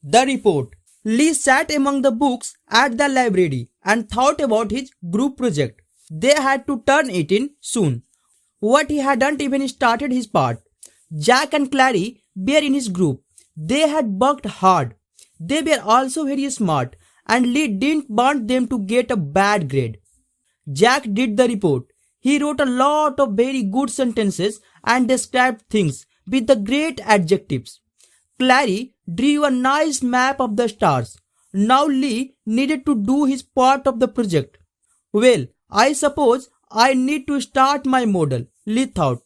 The report. Lee sat among the books at the library and thought about his group project. They had to turn it in soon. What he hadn't even started his part. Jack and Clary were in his group. They had worked hard. They were also very smart, and Lee didn't want them to get a bad grade. Jack did the report. He wrote a lot of very good sentences and described things with the great adjectives. Clary drew a nice map of the stars. Now Lee needed to do his part of the project. Well, I suppose I need to start my model, Lee thought.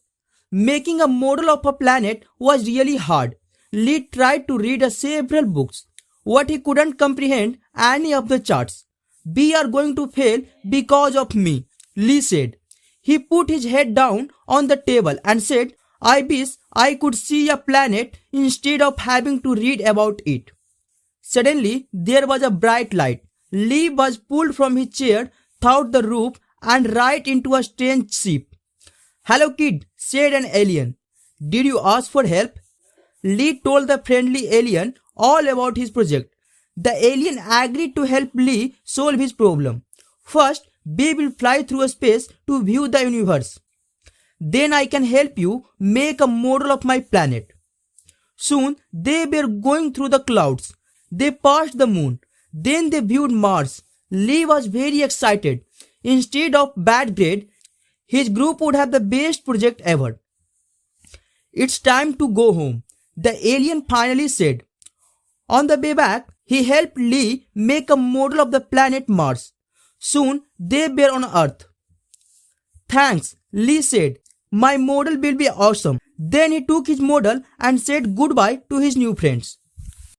Making a model of a planet was really hard. Lee tried to read several books. What he couldn't comprehend any of the charts. We are going to fail because of me, Lee said. He put his head down on the table and said, I wish I could see a planet instead of having to read about it. Suddenly, there was a bright light. Lee was pulled from his chair, through the roof, and right into a strange ship. Hello, kid, said an alien. Did you ask for help? Lee told the friendly alien all about his project. The alien agreed to help Lee solve his problem. First, we will fly through space to view the universe. Then I can help you make a model of my planet. Soon they were going through the clouds. They passed the moon. Then they viewed Mars. Lee was very excited. Instead of bad grade, his group would have the best project ever. It's time to go home, the alien finally said. On the way back, he helped Lee make a model of the planet Mars. Soon they were on Earth. Thanks, Lee said. My model will be awesome. Then he took his model and said goodbye to his new friends.